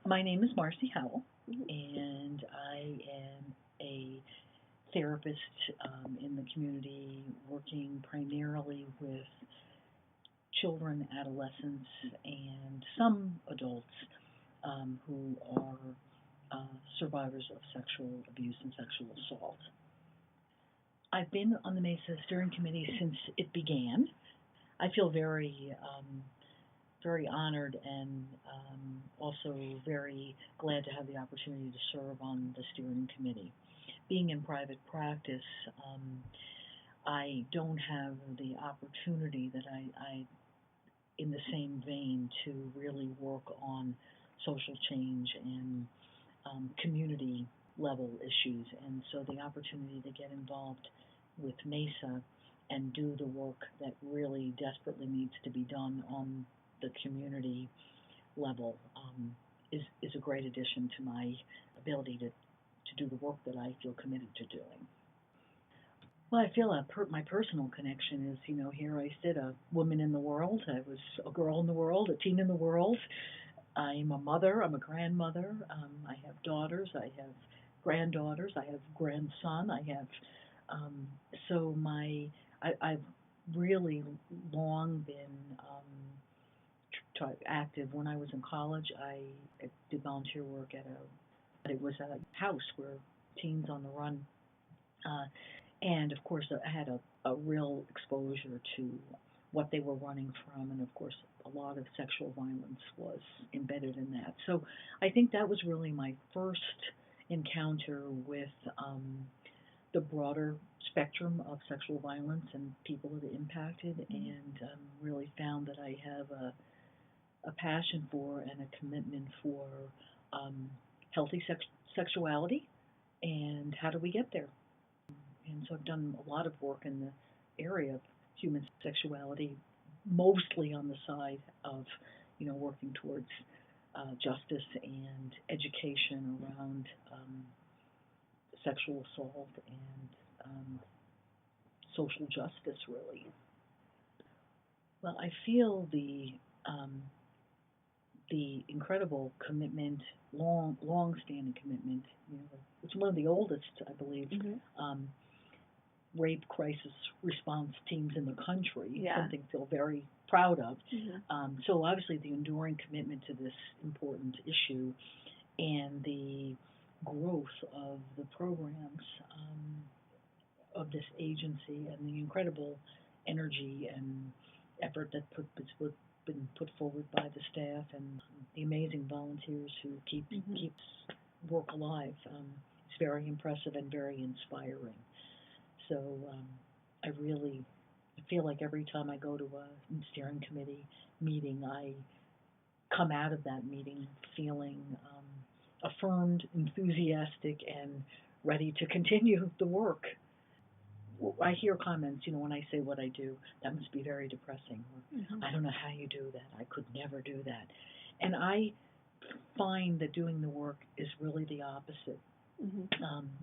My name is Marcie Howell, and I am a therapist in the community working primarily with children, adolescents, and some adults who are survivors of sexual abuse and sexual assault. I've been on the MESA steering committee since it began. I feel very honored and also very glad to have the opportunity to serve on the steering committee. Being in private practice, I don't have the opportunity that I in the same vein to really work on social change and community level issues. And so the opportunity to get involved with MESA and do the work that really desperately needs to be done on the community level is a great addition to my ability to do the work that I feel committed to doing. Well, I feel my personal connection is, here I sit, a woman in the world. I was a girl in the world, a teen in the world. I'm a mother. I'm a grandmother. I have daughters. I have granddaughters. I have grandson. I've really long been active. When I was in college, I did volunteer work it was a house where teens on the run, and of course I had a real exposure to what they were running from, and of course a lot of sexual violence was embedded in that. So I think that was really my first encounter with the broader spectrum of sexual violence and people that it impacted, and really found that I have a passion for and a commitment for healthy sexuality and how do we get there. And so I've done a lot of work in the area of human sexuality, mostly on the side of, working towards justice and education around sexual assault and social justice, really. Well, I feel the incredible commitment, long-standing commitment. It's one of the oldest, I believe, rape crisis response teams in the country. Yeah. Something I feel very proud of. So obviously the enduring commitment to this important issue and the growth of the programs of this agency and the incredible energy and effort that been put forward by the staff and the amazing volunteers who keeps work alive. It's very impressive and very inspiring. So I really feel like every time I go to a steering committee meeting, I come out of that meeting feeling affirmed, enthusiastic, and ready to continue the work. I hear comments, when I say what I do, that must be very depressing. Or, I don't know how you do that. I could never do that. And I find that doing the work is really the opposite.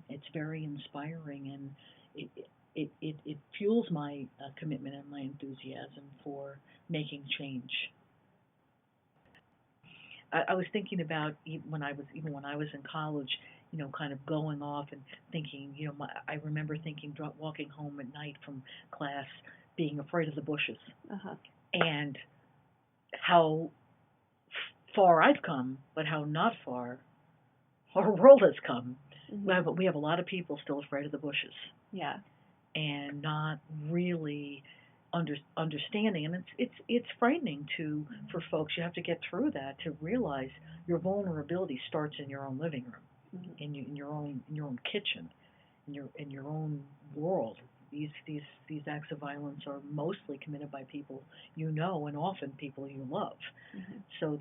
It's very inspiring, and it fuels my commitment and my enthusiasm for making change. I was thinking about even when I was in college, kind of going off and thinking, I remember thinking, walking home at night from class, being afraid of the bushes, and how far I've come, but how not far our world has come. We have a lot of people still afraid of the bushes. Yeah. And not really understanding, and it's frightening for folks. You have to get through that to realize your vulnerability starts in your own living room, in your own kitchen, in your own world. These acts of violence are mostly committed by people you know, and often people you love. So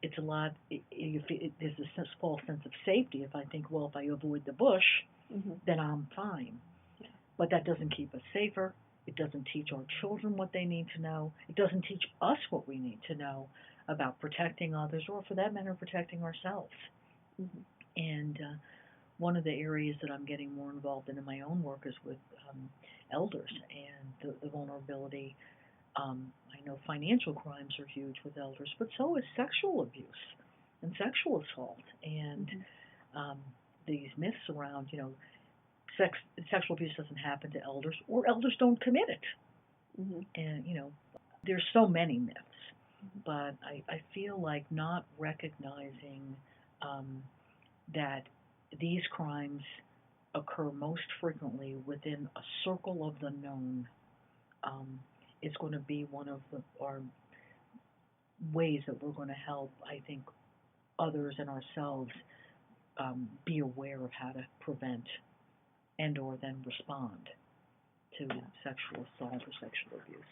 it's a lot. There's this false sense of safety if I think, well, if I avoid the bush, then I'm fine. Yeah. But that doesn't keep us safer. It doesn't teach our children what they need to know. It doesn't teach us what we need to know about protecting others, or for that matter, protecting ourselves. And one of the areas that I'm getting more involved in my own work is with elders and the vulnerability. I know financial crimes are huge with elders, but so is sexual abuse. and sexual assault, and these myths around, sexual abuse doesn't happen to elders, or elders don't commit it. And, there's so many myths, but I feel like not recognizing that these crimes occur most frequently within a circle of the known is going to be one of our ways that we're going to help, I think, others and ourselves be aware of how to prevent and or then respond to sexual assault or sexual abuse.